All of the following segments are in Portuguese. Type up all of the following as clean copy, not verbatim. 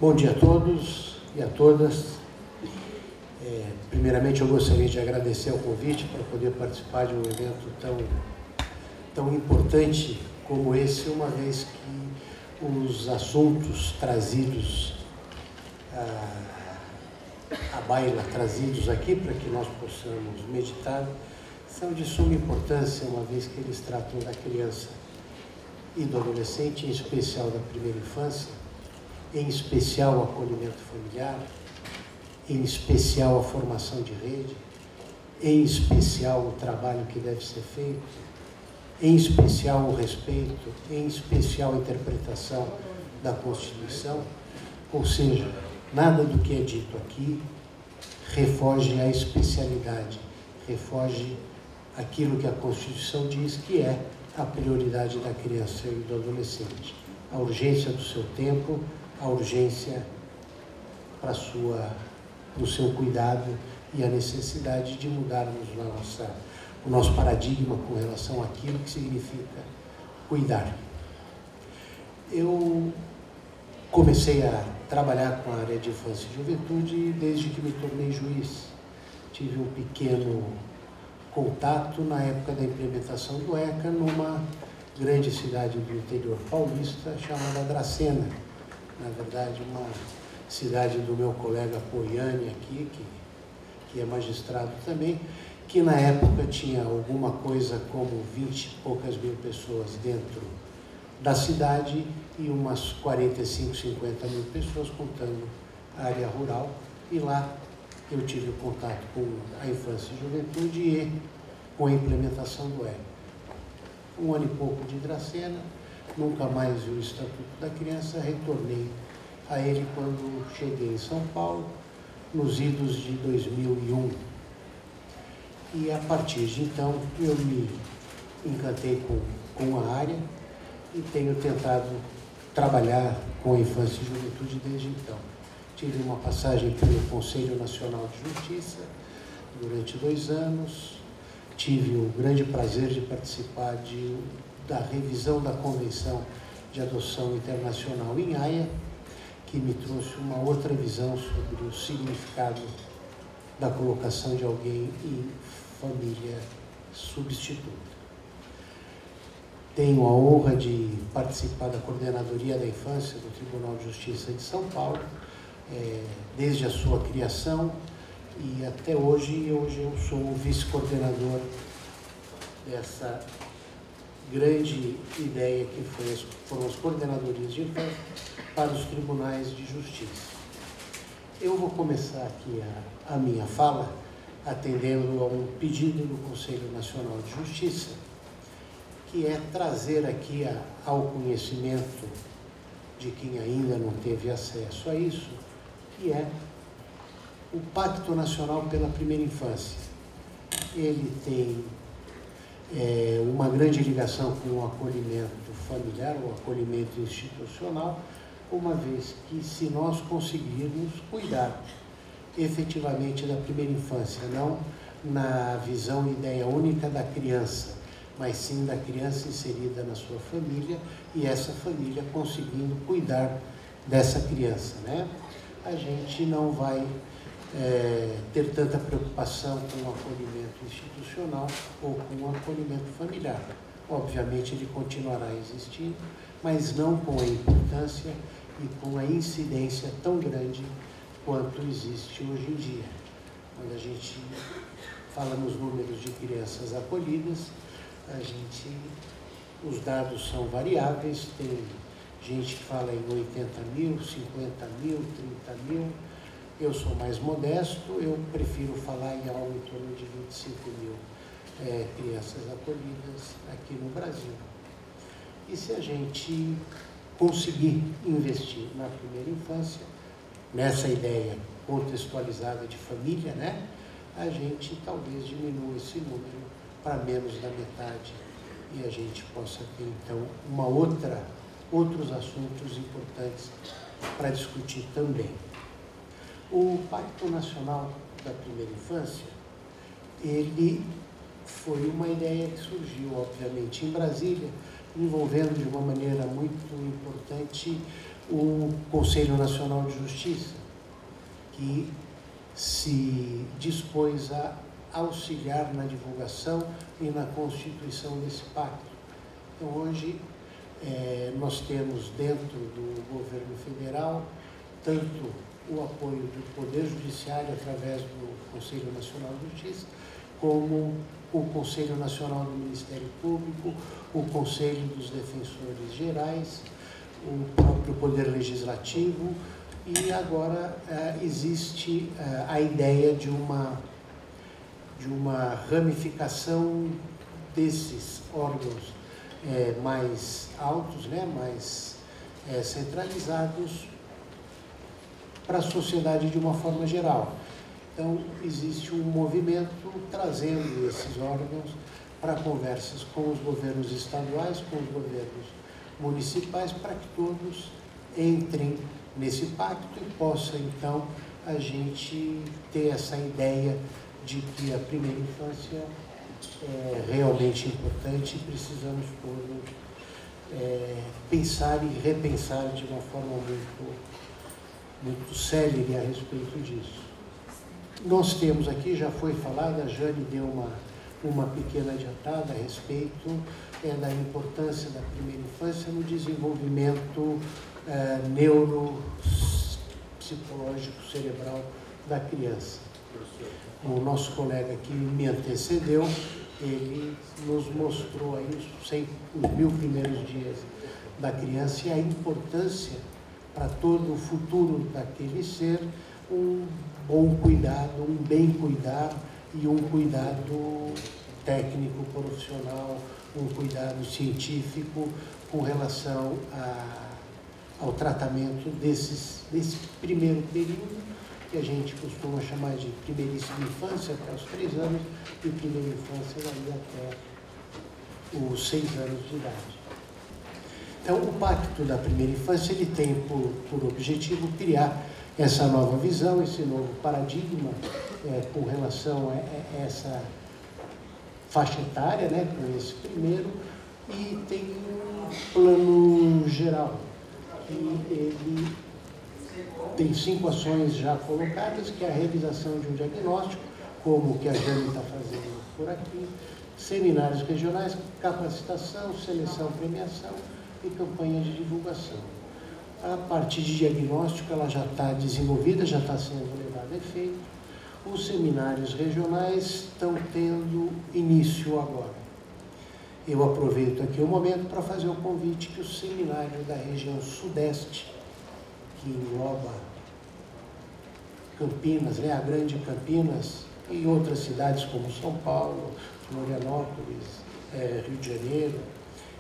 Bom dia a todos e a todas. Primeiramente, eu gostaria de agradecer o convite para poder participar de um evento tão importante como esse, uma vez que os assuntos trazidos à baila, trazidos aqui para que nós possamos meditar, são de suma importância, uma vez que eles tratam da criança e do adolescente, em especial da primeira infância, em especial o acolhimento familiar, em especial a formação de rede, em especial o trabalho que deve ser feito, em especial o respeito, em especial a interpretação da Constituição. Ou seja, nada do que é dito aqui refoge a especialidade, refoge aquilo que a Constituição diz que é a prioridade da criança e do adolescente. A urgência do seu tempo, a urgência para o seu cuidado e a necessidade de mudarmos o nosso paradigma com relação àquilo que significa cuidar. Eu comecei a trabalhar com a área de infância e juventude desde que me tornei juiz. Tive um pequeno contato na época da implementação do ECA numa grande cidade do interior paulista chamada Dracena. Na verdade, uma cidade do meu colega Poiani aqui, que é magistrado também, que na época tinha alguma coisa como 20 e poucas mil pessoas dentro da cidade e umas 45, 50 mil pessoas contando a área rural. E lá eu tive contato com a infância e juventude e com a implementação do ECA. Um ano e pouco de Dracena, nunca mais vi o Estatuto da Criança, retornei a ele quando cheguei em São Paulo, nos idos de 2001. E a partir de então eu me encantei com a área e tenho tentado trabalhar com a infância e juventude desde então. Tive uma passagem pelo Conselho Nacional de Justiça durante 2 anos, tive o grande prazer de participar da revisão da Convenção de Adoção Internacional em Haia, que me trouxe uma outra visão sobre o significado da colocação de alguém em família substituta. Tenho a honra de participar da Coordenadoria da Infância do Tribunal de Justiça de São Paulo, desde a sua criação e até hoje. Hoje eu sou o vice-coordenador dessa grande ideia que foram as coordenadorias de infância para os tribunais de justiça. Eu vou começar aqui a minha fala atendendo a um pedido do Conselho Nacional de Justiça, que é trazer aqui ao conhecimento de quem ainda não teve acesso a isso, que é o Pacto Nacional pela Primeira Infância. Ele tem uma grande ligação com o acolhimento familiar, o acolhimento institucional, uma vez que se nós conseguirmos cuidar efetivamente da primeira infância, não na visão e ideia única da criança, mas sim da criança inserida na sua família e essa família conseguindo cuidar dessa criança, né? A gente não vai ter tanta preocupação com o acolhimento institucional ou com o acolhimento familiar. Obviamente ele continuará existindo, mas não com a importância e com a incidência tão grande quanto existe hoje em dia. Quando a gente fala nos números de crianças acolhidas, os dados são variáveis, tem gente que fala em 80 mil, 50 mil, 30 mil. Eu sou mais modesto, eu prefiro falar em algo em torno de 25 mil crianças acolhidas aqui no Brasil. E se a gente conseguir investir na primeira infância, nessa ideia contextualizada de família, né, a gente talvez diminua esse número para menos da metade e a gente possa ter, então, outros assuntos importantes para discutir também. O Pacto Nacional da Primeira Infância, ele foi uma ideia que surgiu, obviamente, em Brasília, envolvendo de uma maneira muito importante o Conselho Nacional de Justiça, que se dispôs a auxiliar na divulgação e na constituição desse pacto. Então, hoje, nós temos dentro do governo federal tanto o apoio do Poder Judiciário através do Conselho Nacional de Justiça, como o Conselho Nacional do Ministério Público, o Conselho dos Defensores Gerais, o próprio Poder Legislativo, e agora existe a ideia de uma ramificação desses órgãos mais altos, né, mais centralizados para a sociedade de uma forma geral. Então, existe um movimento trazendo esses órgãos para conversas com os governos estaduais, com os governos municipais, para que todos entrem nesse pacto e possa, então, a gente ter essa ideia de que a primeira infância é realmente importante e precisamos todos pensar e repensar de uma forma muito célere a respeito disso. Nós temos aqui, já foi falado, a Jane deu uma pequena adiantada a respeito da importância da primeira infância no desenvolvimento neuropsicológico cerebral da criança. O nosso colega que me antecedeu, ele nos mostrou aí os 1000 primeiros dias da criança e a importância para todo o futuro daquele ser, um bom cuidado, um bem cuidar e um cuidado técnico, profissional, um cuidado científico com relação ao tratamento desse primeiro período, que a gente costuma chamar de primeiríssima infância, até os 3 anos, e primeira infância daí até os 6 anos de idade. Então, o Pacto da Primeira Infância, ele tem por objetivo criar essa nova visão, esse novo paradigma com relação a essa faixa etária, né, com esse primeiro, e tem um plano geral, que ele tem 5 ações já colocadas, que é a realização de um diagnóstico, como o que a Jane está fazendo por aqui, seminários regionais, capacitação, seleção, premiação e campanha de divulgação. A parte de diagnóstico, ela já está desenvolvida, já está sendo levada a efeito. Os seminários regionais estão tendo início agora. Eu aproveito aqui o momento para fazer o convite que o seminário da região sudeste, que engloba Campinas, né, a grande Campinas, e outras cidades como São Paulo, Florianópolis, Rio de Janeiro,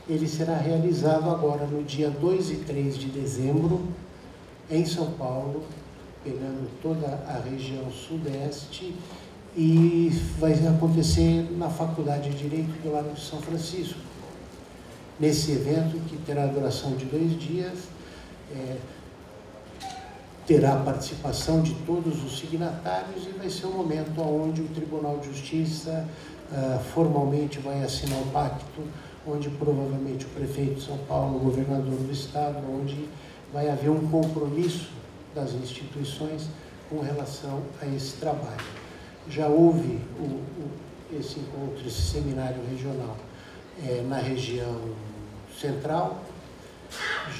ele será realizado agora no dia 2 e 3 de dezembro, em São Paulo, pegando toda a região sudeste, e vai acontecer na Faculdade de Direito do Largo de São Francisco. Nesse evento, que terá duração de 2 dias, terá a participação de todos os signatários e vai ser um momento onde o Tribunal de Justiça formalmente vai assinar o pacto, onde provavelmente o prefeito de São Paulo, o governador do estado, onde vai haver um compromisso das instituições com relação a esse trabalho. Já houve esse encontro, esse seminário regional na região central,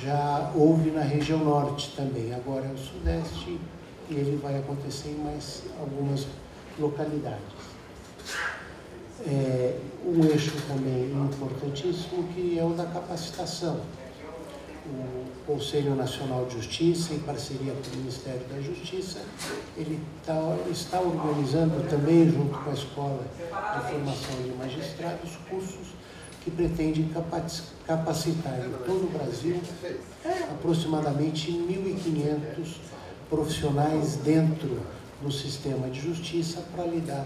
já houve na região norte também, agora é o sudeste e ele vai acontecer em mais algumas localidades. Um eixo também importantíssimo que é o da capacitação. O Conselho Nacional de Justiça, em parceria com o Ministério da Justiça, ele está organizando também, junto com a Escola de Formação de Magistrados, cursos que pretendem capacitar em todo o Brasil aproximadamente 1.500 profissionais dentro do sistema de justiça para lidar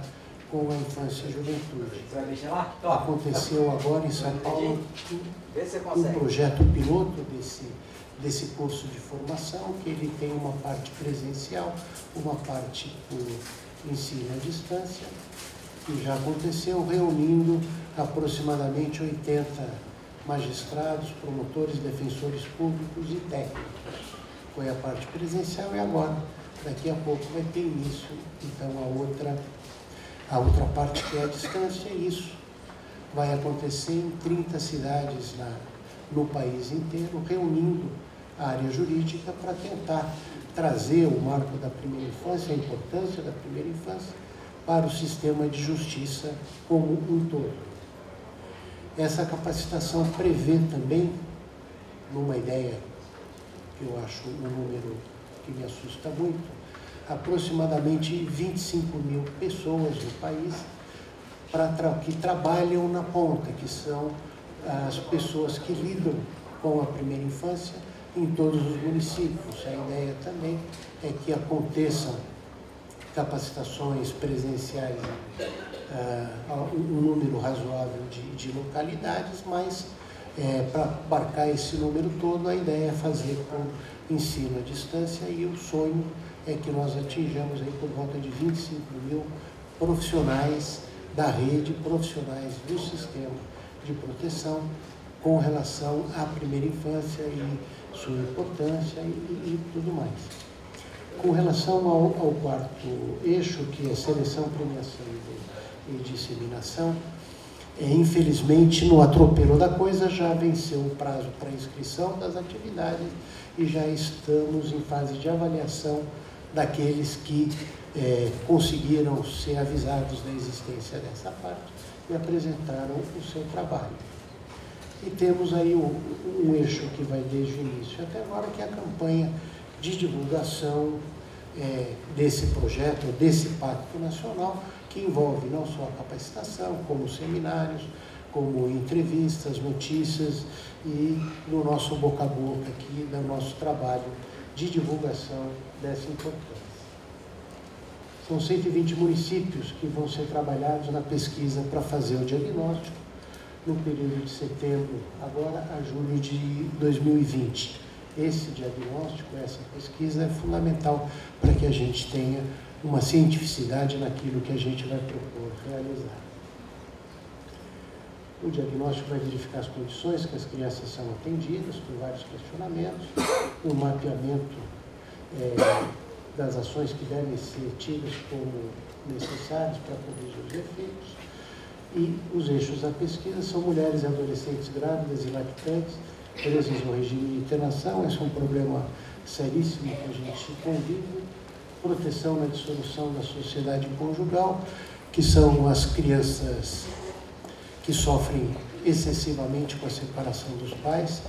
com a infância e juventude. Aconteceu agora em São Paulo um projeto piloto desse curso de formação, que ele tem uma parte presencial, uma parte por ensino à distância, que já aconteceu, reunindo aproximadamente 80 magistrados, promotores, defensores públicos e técnicos. foi a parte presencial e agora, daqui a pouco, vai ter início, então, a outra parte que é a distância, e isso vai acontecer em 30 cidades no país inteiro, reunindo a área jurídica para tentar trazer o marco da primeira infância, a importância da primeira infância, para o sistema de justiça como um todo. Essa capacitação prevê também, numa ideia que eu acho um número que me assusta muito, aproximadamente 25 mil pessoas no país que trabalham na ponta, que são as pessoas que lidam com a primeira infância em todos os municípios. A ideia também é que aconteçam capacitações presenciais um número razoável de localidades, mas para abarcar esse número todo, a ideia é fazer com ensino à distância, e o sonho é que nós atinjamos aí por volta de 25 mil profissionais da rede, profissionais do sistema de proteção com relação à primeira infância e sua importância e tudo mais. Com relação ao quarto eixo, que é seleção, premiação e disseminação, infelizmente, no atropelo da coisa, já venceu o prazo para inscrição das atividades e já estamos em fase de avaliação daqueles que conseguiram ser avisados da existência dessa parte e apresentaram o seu trabalho. E temos aí um eixo que vai desde o início até agora, que é a campanha de divulgação desse projeto, desse Pacto Nacional, que envolve não só a capacitação, como seminários, como entrevistas, notícias e no nosso boca a boca aqui, do nosso trabalho de divulgação dessa importância. São 120 municípios que vão ser trabalhados na pesquisa para fazer o diagnóstico no período de setembro, agora a julho de 2020. Esse diagnóstico, essa pesquisa é fundamental para que a gente tenha uma cientificidade naquilo que a gente vai propor realizar. O diagnóstico vai verificar as condições que as crianças são atendidas por vários questionamentos, o mapeamento das ações que devem ser tidas como necessárias para corrigir os efeitos, e os eixos da pesquisa são mulheres e adolescentes grávidas e lactantes presas no regime de internação. Esse é um problema seríssimo que a gente convive. Proteção na dissolução da sociedade conjugal, que são as crianças que sofrem excessivamente com a separação dos pais,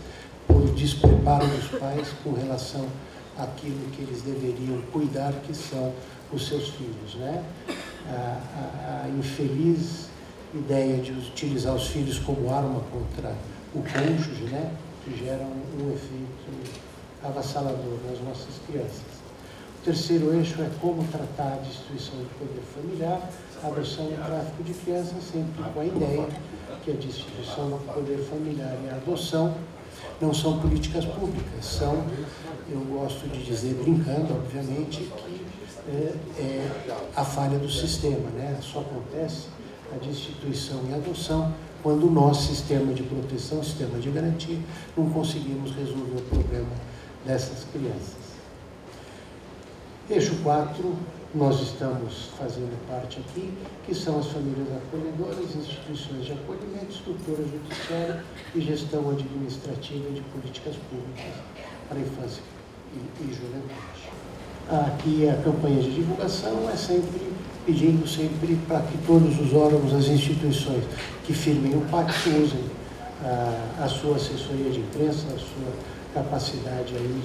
por despreparo dos pais com relação àquilo que eles deveriam cuidar, que são os seus filhos, né? A infeliz ideia de utilizar os filhos como arma contra o cônjuge, né? Que gera um efeito avassalador nas nossas crianças. O terceiro eixo é como tratar a destituição do poder familiar, a adoção e tráfico de crianças, sempre com a ideia que a destituição do poder familiar e a adoção não são políticas públicas, são, eu gosto de dizer, brincando, obviamente, que é a falha do sistema, né? Só acontece a destituição e a adoção quando o nosso sistema de proteção, sistema de garantia, não conseguimos resolver o problema dessas crianças. Eixo 4, nós estamos fazendo parte aqui, que são as famílias acolhedoras, instituições de acolhimento, estrutura judiciária e gestão administrativa de políticas públicas para a infância e juventude. Aqui a campanha de divulgação é sempre pedindo para que todos os órgãos, as instituições que firmem o pacto usem a sua assessoria de imprensa, a sua capacidade aí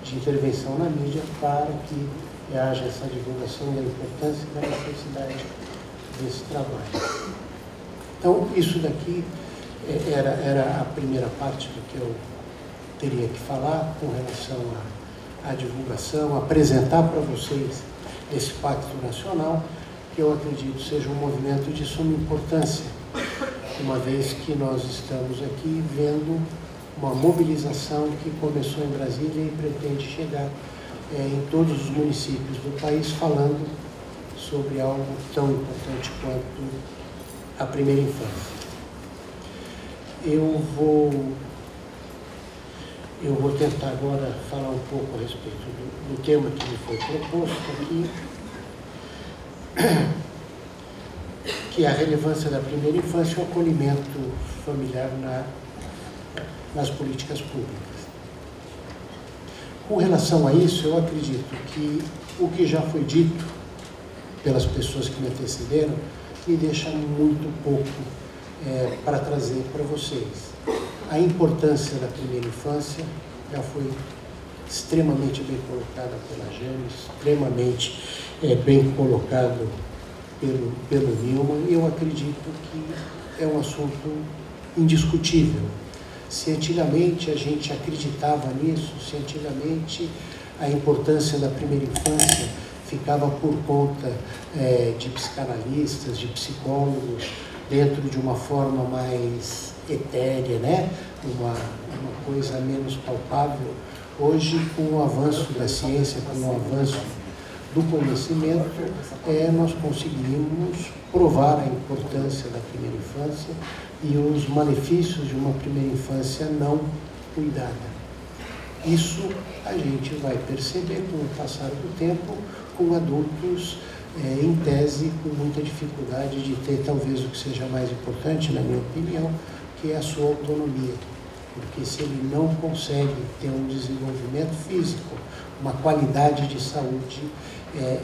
de intervenção na mídia para que haja essa divulgação da importância e da necessidade desse trabalho. Então, isso daqui era a primeira parte do que eu teria que falar com relação à divulgação, apresentar para vocês esse Pacto Nacional, que eu acredito seja um movimento de suma importância, uma vez que nós estamos aqui vendo uma mobilização que começou em Brasília e pretende chegar em todos os municípios do país, falando sobre algo tão importante quanto a primeira infância. Eu vou Eu vou tentar agora falar um pouco a respeito do tema que me foi proposto aqui, que é a relevância da primeira infância e o acolhimento familiar nas políticas públicas. Com relação a isso, eu acredito que o que já foi dito pelas pessoas que me antecederam me deixa muito pouco para trazer para vocês. A importância da primeira infância já foi extremamente bem colocada pela Jane, extremamente bem colocado pelo Nilman, e eu acredito que é um assunto indiscutível. Se antigamente a gente acreditava nisso, se antigamente a importância da primeira infância ficava por conta de psicanalistas, de psicólogos, dentro de uma forma mais etérea, né? Uma coisa menos palpável, hoje, com o avanço da ciência, com o avanço do conhecimento, nós conseguimos provar a importância da primeira infância e os malefícios de uma primeira infância não cuidada. Isso a gente vai perceber com o passar do tempo, com adultos, em tese, com muita dificuldade de ter talvez o que seja mais importante, na minha opinião, que é a sua autonomia. Porque se ele não consegue ter um desenvolvimento físico, uma qualidade de saúde,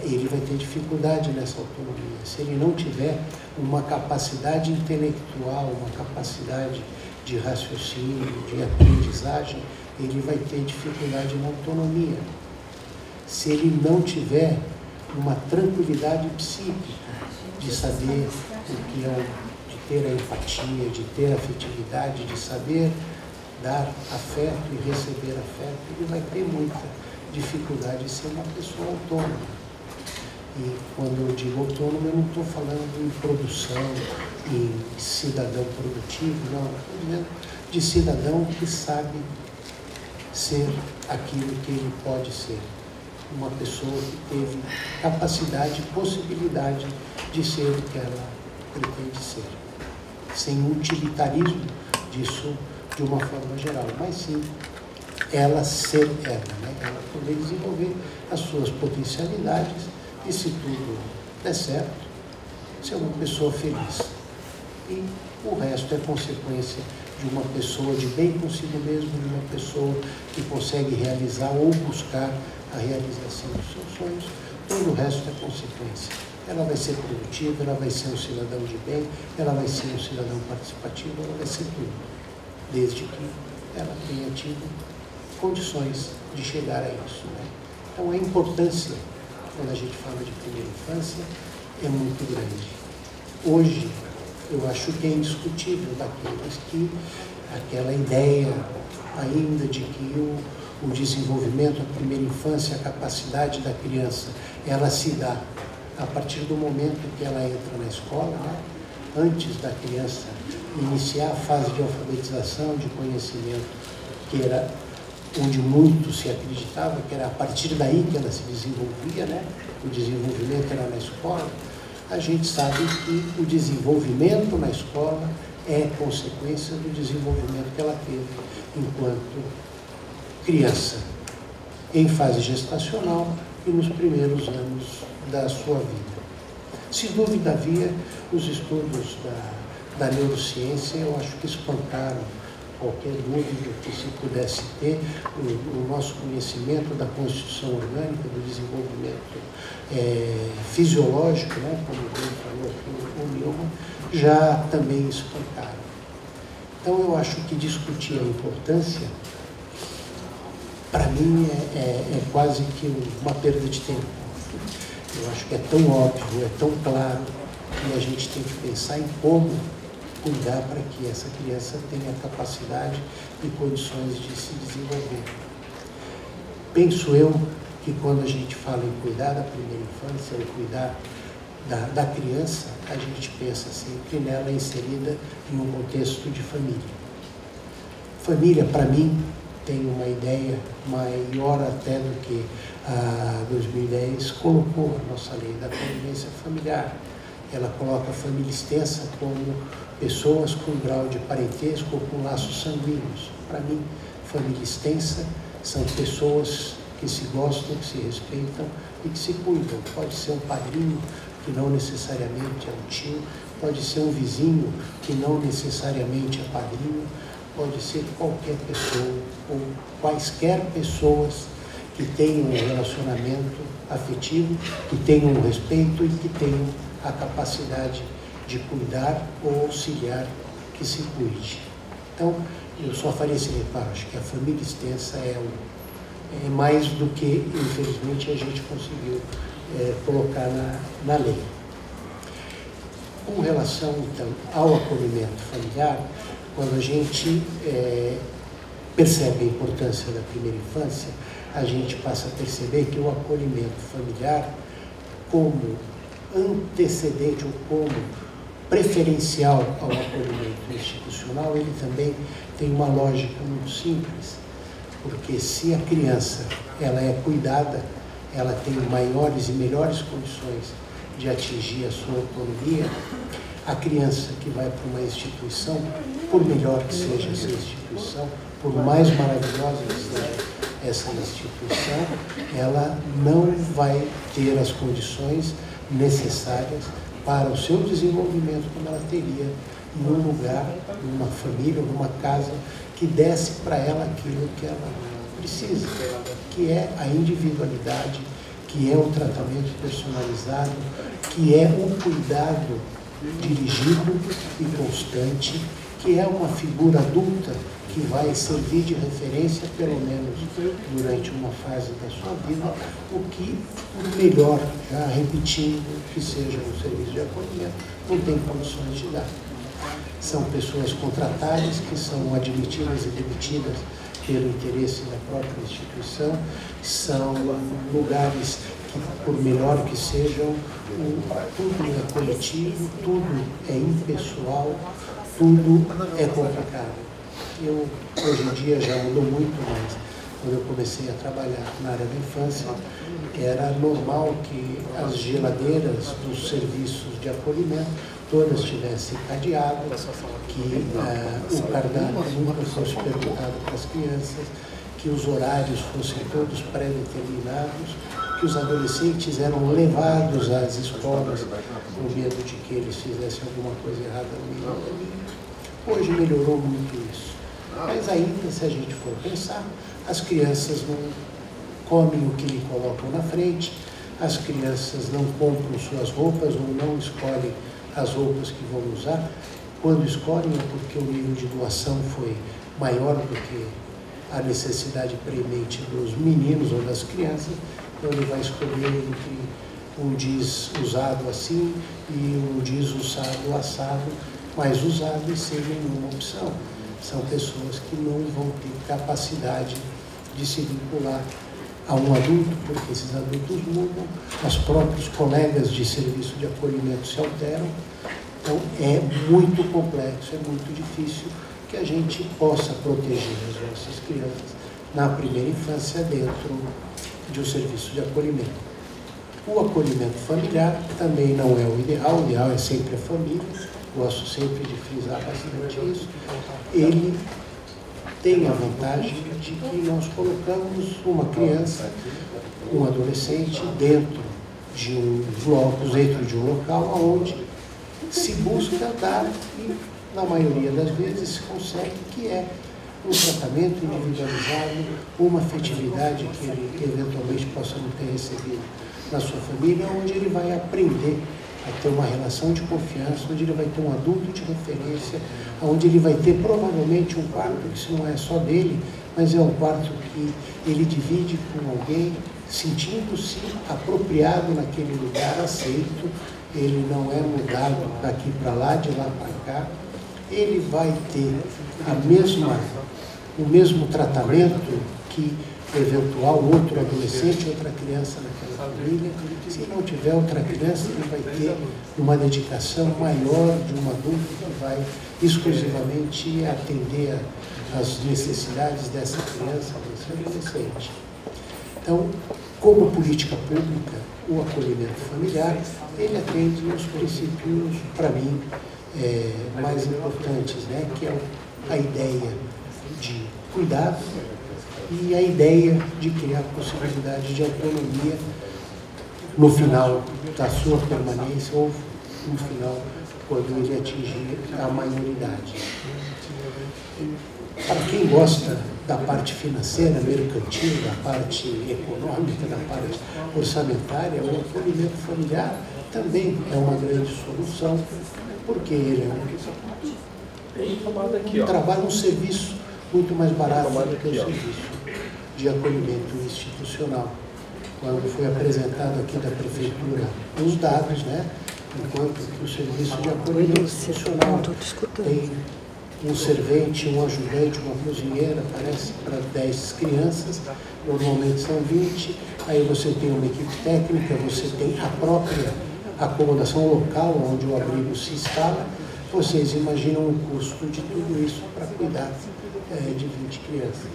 ele vai ter dificuldade nessa autonomia. Se ele não tiver uma capacidade intelectual, uma capacidade de raciocínio, de aprendizagem, ele vai ter dificuldade na autonomia. Se ele não tiver uma tranquilidade psíquica de saber o que é, de ter a empatia, de ter a afetividade, de saber dar afeto e receber afeto, ele vai ter muita dificuldade de ser uma pessoa autônoma. E quando eu digo autônomo, eu não estou falando em produção, em cidadão produtivo, não, estou dizendo de cidadão que sabe ser aquilo que ele pode ser. Uma pessoa que teve capacidade e possibilidade de ser o que ela pretende ser. Sem utilitarismo disso de uma forma geral, mas sim ela ser ela, né? Ela poder desenvolver as suas potencialidades e, se tudo der certo, ser uma pessoa feliz. E o resto é consequência de uma pessoa de bem consigo mesmo, de uma pessoa que consegue realizar ou buscar a realização dos seus sonhos. Todo o resto é consequência. Ela vai ser produtiva, ela vai ser um cidadão de bem, ela vai ser um cidadão participativo, ela vai ser tudo, desde que ela tenha tido condições de chegar a isso, né? Então a importância, quando a gente fala de primeira infância, é muito grande. Hoje, eu acho que é indiscutível daqueles que aquela ideia ainda de que o desenvolvimento, a primeira infância, a capacidade da criança, ela se dá a partir do momento que ela entra na escola, né? Antes da criança iniciar a fase de alfabetização, de conhecimento, que era onde muito se acreditava que era a partir daí que ela se desenvolvia, né? O desenvolvimento era na escola. A gente sabe que o desenvolvimento na escola é consequência do desenvolvimento que ela teve enquanto criança, em fase gestacional e nos primeiros anos da sua vida. Se dúvida havia, os estudos da neurociência, eu acho que espancaram qualquer dúvida que se pudesse ter. O nosso conhecimento da constituição orgânica, do desenvolvimento fisiológico, né, como bem falou aqui o Nilman, já também espancaram. Então, eu acho que discutir a importância, para mim, é quase que uma perda de tempo. Eu acho que é tão óbvio, é tão claro, que a gente tem que pensar em como cuidar para que essa criança tenha capacidade e condições de se desenvolver. Penso eu que quando a gente fala em cuidar da primeira infância, ou cuidar da criança, a gente pensa sempre nela inserida em um contexto de família. Família, para mim, tem uma ideia maior até do que a 2010 colocou a nossa lei da convivência familiar. Ela coloca a família extensa como pessoas com grau de parentesco ou com laços sanguíneos. Para mim, família extensa são pessoas que se gostam, que se respeitam e que se cuidam. Pode ser um padrinho, que não necessariamente é um tio, pode ser um vizinho, que não necessariamente é padrinho, pode ser qualquer pessoa, ou quaisquer pessoas que tenham um relacionamento afetivo, que tenham um respeito e que tenham a capacidade de cuidar ou auxiliar que se cuide. Então, eu só faria esse reparo, acho que a família extensa é mais do que, infelizmente, a gente conseguiu colocar na lei. Com relação, então, ao acolhimento familiar, quando a gente percebe a importância da primeira infância, a gente passa a perceber que o acolhimento familiar, como antecedente ou como preferencial ao acolhimento institucional, ele também tem uma lógica muito simples, porque se a criança ela é cuidada, ela tem maiores e melhores condições de atingir a sua autonomia, a criança que vai para uma instituição, por melhor que seja essa instituição, por mais maravilhosa que seja essa instituição, ela não vai ter as condições necessárias para o seu desenvolvimento como ela teria num lugar, numa família, numa casa que desse para ela aquilo que ela precisa, que é a individualidade, que é o tratamento personalizado, que é um cuidado dirigido e constante, que é uma figura adulta que vai servir de referência, pelo menos durante uma fase da sua vida, o que o melhor, já repetindo, que seja um serviço de acolhimento, não tem condições de dar. São pessoas contratadas que são admitidas e demitidas pelo interesse da própria instituição, são lugares que, por melhor que sejam, tudo é coletivo, tudo é impessoal, tudo é complicado. Hoje em dia já mudou muito, mas quando eu comecei a trabalhar na área da infância, era normal que as geladeiras dos serviços de acolhimento todas tivessem cadeado, que o cardápio nunca fosse perguntado para as crianças, que os horários fossem todos pré-determinados, que os adolescentes eram levados às escolas com medo de que eles fizessem alguma coisa errada no meio do caminho. Hoje melhorou muito isso. Mas ainda, se a gente for pensar, as crianças não comem o que lhe colocam na frente, as crianças não compram suas roupas ou não escolhem as roupas que vão usar. Quando escolhem é porque o nível de doação foi maior do que a necessidade premente dos meninos ou das crianças, então ele vai escolher entre um jeans usado assim e um jeans usado assado, mas usado e sem nenhuma opção. São pessoas que não vão ter capacidade de se vincular a um adulto, porque esses adultos mudam, os próprios colegas de serviço de acolhimento se alteram. Então é muito complexo, é muito difícil que a gente possa proteger as nossas crianças na primeira infância dentro de um serviço de acolhimento. O acolhimento familiar também não é o ideal é sempre a família. Gosto sempre de frisar bastante isso. Ele tem a vantagem de que nós colocamos uma criança, um adolescente, dentro de um local onde se busca dar, e na maioria das vezes se consegue, que é um tratamento individualizado, uma afetividade que ele eventualmente possa não ter recebido na sua família, onde ele vai aprender a ter uma relação de confiança, onde ele vai ter um adulto de referência, onde ele vai ter provavelmente um quarto que se não é só dele, mas é um quarto que ele divide com alguém, sentindo-se apropriado naquele lugar, aceito, ele não é mudado daqui para lá, de lá para cá, ele vai ter o mesmo tratamento que eventual outro adolescente, outra criança naquela família. Se não tiver outra criança, ele vai ter uma dedicação maior de um adulto que vai exclusivamente atender às necessidades dessa criança, desse adolescente. Então, como política pública, o acolhimento familiar, ele atende os princípios, para mim, mais importantes, né? Que é a ideia de cuidado e a ideia de criar possibilidade de autonomia no final da sua permanência ou no final quando ele atingir a maioridade. Para quem gosta da parte financeira, mercantil, da parte econômica, da parte orçamentária, o acolhimento familiar também é uma grande solução, porque ele é um trabalho, um serviço muito mais barato do que o serviço de acolhimento institucional. Quando foi apresentado aqui da Prefeitura os dados, né, enquanto que o serviço de acolhimento institucional tem um servente, um ajudante, uma cozinheira, parece, para 10 crianças, normalmente são 20, aí você tem uma equipe técnica, você tem a própria acomodação local onde o abrigo se instala. Vocês imaginam o custo de tudo isso para cuidar de 20 crianças.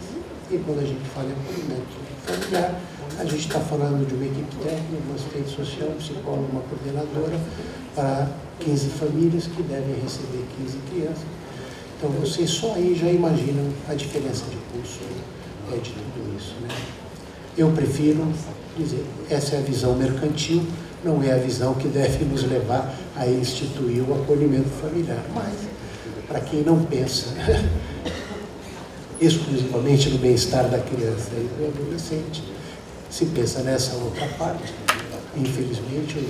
E quando a gente fala em acolhimento familiar, a gente está falando de uma equipe técnica, uma assistente social, um psicólogo, uma coordenadora para 15 famílias que devem receber 15 crianças. Então, vocês só aí já imaginam a diferença de custo de tudo isso, né? Eu prefiro dizer, essa é a visão mercantil, não é a visão que deve nos levar a instituir o acolhimento familiar. Mas, para quem não pensa exclusivamente no bem-estar da criança e do adolescente, se pensa nessa outra parte, infelizmente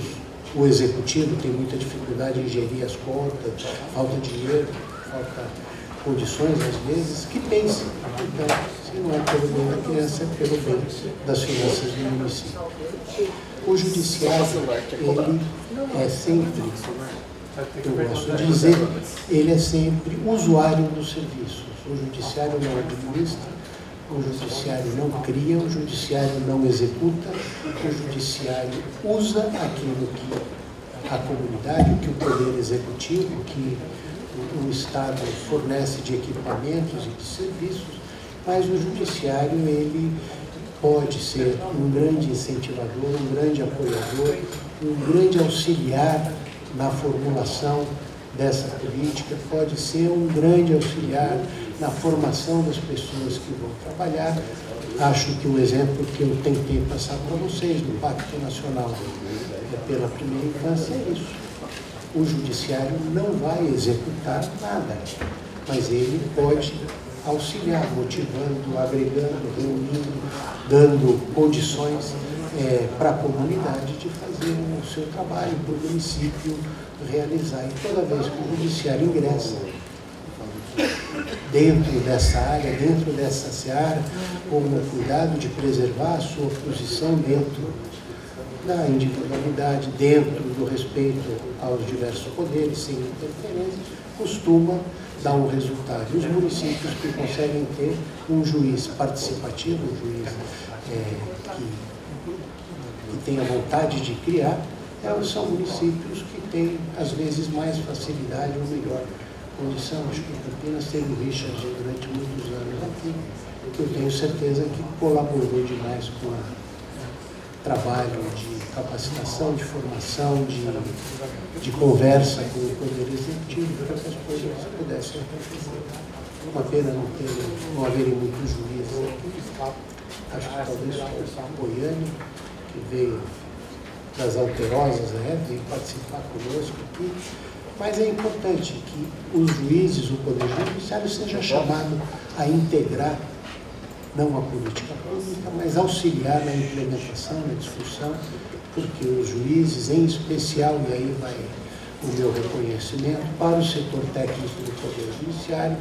o executivo tem muita dificuldade em gerir as contas, falta dinheiro, falta condições às vezes, que pense. Então, se não é pelo bem da criança, é pelo bem das finanças do município. O judiciário, ele é sempre, eu gosto de dizer, ele é sempre usuário dos serviços. O judiciário não administra, o judiciário não cria, o judiciário não executa, o judiciário usa aquilo que a comunidade, o que o poder executivo, que o Estado fornece de equipamentos e de serviços, mas o judiciário, ele pode ser um grande incentivador, um grande apoiador, um grande auxiliar na formulação dessa política, pode ser um grande auxiliar na formação das pessoas que vão trabalhar. Acho que o exemplo que eu tentei passar para vocês do Pacto Nacional pela Primeira Infância é isso. O judiciário não vai executar nada, mas ele pode auxiliar, motivando, agregando, reunindo, dando condições para a comunidade de fazer o seu trabalho, para o município realizar. E toda vez que o judiciário ingressa dentro dessa área, dentro dessa seara, com o cuidado de preservar a sua posição dentro da individualidade, dentro do respeito aos diversos poderes, sem interferência, costuma dar um resultado. E os municípios que conseguem ter um juiz participativo, um juiz que tenha vontade de criar, são municípios que têm, às vezes, mais facilidade ou melhor condição. Acho que Campinas teve o Richard durante muitos anos aqui, que eu tenho certeza que colaborou demais com o trabalho de capacitação, de formação, de conversa com o Poder Executivo, para que as coisas pudessem acontecer. Uma pena não haverem muitos juízes aqui. Acho que talvez o Goiânia, que veio das Alterosas, veio participar conosco aqui. Mas é importante que os juízes, o Poder Judiciário, seja chamado a integrar, não a política pública, mas auxiliar na implementação, na discussão, porque os juízes, em especial, e aí vai o meu reconhecimento para o setor técnico do Poder Judiciário,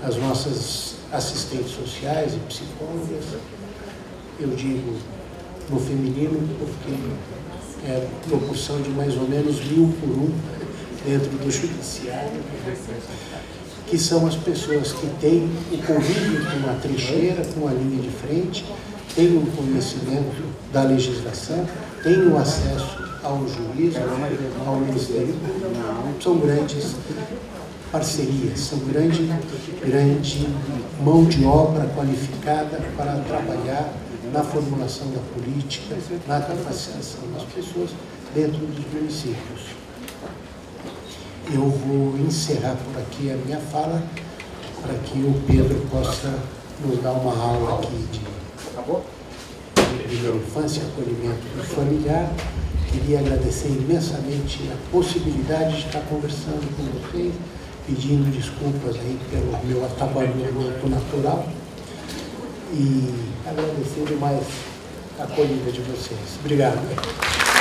as nossas assistentes sociais e psicólogas, eu digo no feminino porque é proporção de mais ou menos 1000 por 1 dentro do judiciário, que são as pessoas que têm o convívio com a trincheira, com a linha de frente, têm um conhecimento da legislação, têm o acesso ao juiz, ao Ministério Público. São grandes parcerias, são grande mão de obra qualificada para trabalhar na formulação da política, na capacitação das pessoas dentro dos municípios. Eu vou encerrar por aqui a minha fala, para que o Pedro possa nos dá uma aula aqui de primeira infância, acolhimento familiar. Queria agradecer imensamente a possibilidade de estar conversando com vocês, pedindo desculpas aí pelo meu atabalhamento natural e agradecer demais a acolhida de vocês. Obrigado.